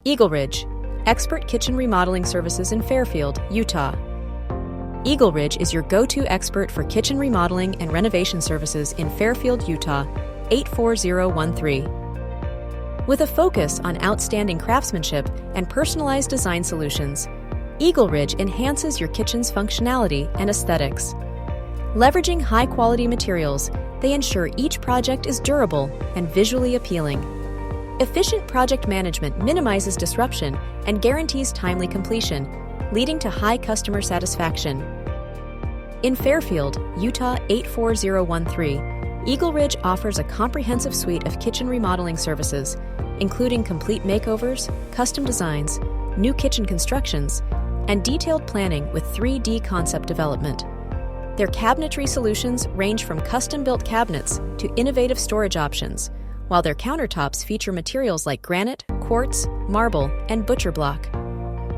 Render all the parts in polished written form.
EagleRidge, expert kitchen remodeling services in Fairfield, Utah. EagleRidge is your go-to expert for kitchen remodeling and renovation services in Fairfield, Utah, 84013. With a focus on outstanding craftsmanship and personalized design solutions, EagleRidge enhances your kitchen's functionality and aesthetics. Leveraging high-quality materials, they ensure each project is durable and visually appealing. Efficient project management minimizes disruption and guarantees timely completion, leading to high customer satisfaction. In Fairfield, Utah 84013, EagleRidge offers a comprehensive suite of kitchen remodeling services, including complete makeovers, custom designs, new kitchen constructions, and detailed planning with 3D concept development. Their cabinetry solutions range from custom-built cabinets to innovative storage options, while their countertops feature materials like granite, quartz, marble, and butcher block.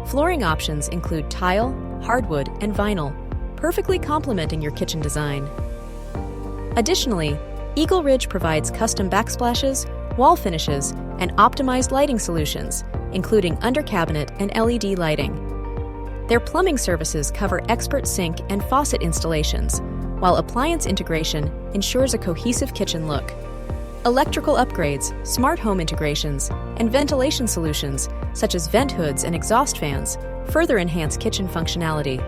Flooring options include tile, hardwood, and vinyl, perfectly complementing your kitchen design. Additionally, EagleRidge provides custom backsplashes, wall finishes, and optimized lighting solutions, including under-cabinet and LED lighting. Their plumbing services cover expert sink and faucet installations, while appliance integration ensures a cohesive kitchen look. Electrical upgrades, smart home integrations, and ventilation solutions, such as vent hoods and exhaust fans, further enhance kitchen functionality.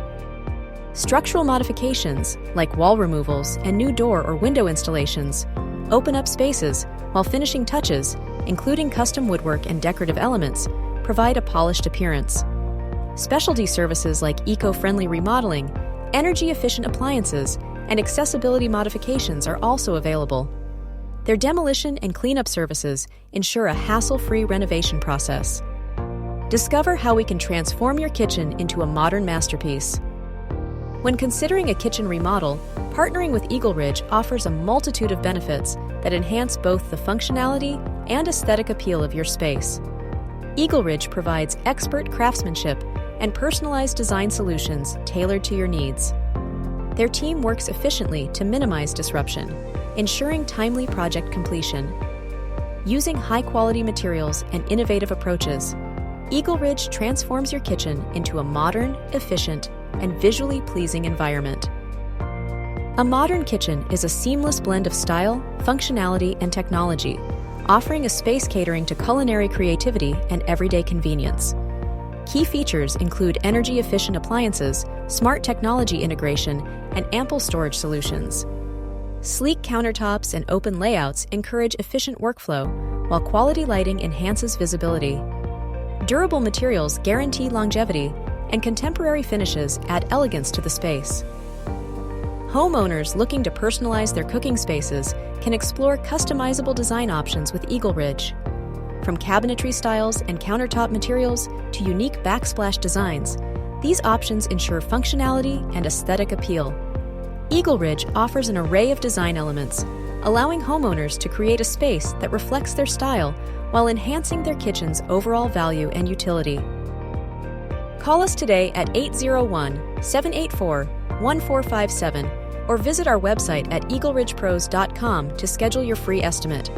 Structural modifications, like wall removals and new door or window installations, open up spaces, while finishing touches, including custom woodwork and decorative elements, provide a polished appearance. Specialty services like eco-friendly remodeling, energy-efficient appliances, and accessibility modifications are also available. Their demolition and cleanup services ensure a hassle-free renovation process. Discover how we can transform your kitchen into a modern masterpiece. When considering a kitchen remodel, partnering with EagleRidge offers a multitude of benefits that enhance both the functionality and aesthetic appeal of your space. EagleRidge provides expert craftsmanship and personalized design solutions tailored to your needs. Their team works efficiently to minimize disruption, ensuring timely project completion. Using high-quality materials and innovative approaches, EagleRidge transforms your kitchen into a modern, efficient, and visually pleasing environment. A modern kitchen is a seamless blend of style, functionality, and technology, offering a space catering to culinary creativity and everyday convenience. Key features include energy-efficient appliances, smart technology integration, and ample storage solutions. Sleek countertops and open layouts encourage efficient workflow, while quality lighting enhances visibility. Durable materials guarantee longevity, and contemporary finishes add elegance to the space. Homeowners looking to personalize their cooking spaces can explore customizable design options with EagleRidge. From cabinetry styles and countertop materials to unique backsplash designs, these options ensure functionality and aesthetic appeal. EagleRidge offers an array of design elements, allowing homeowners to create a space that reflects their style while enhancing their kitchen's overall value and utility. Call us today at 801-784-1457 or visit our website at eagleridgepros.com to schedule your free estimate.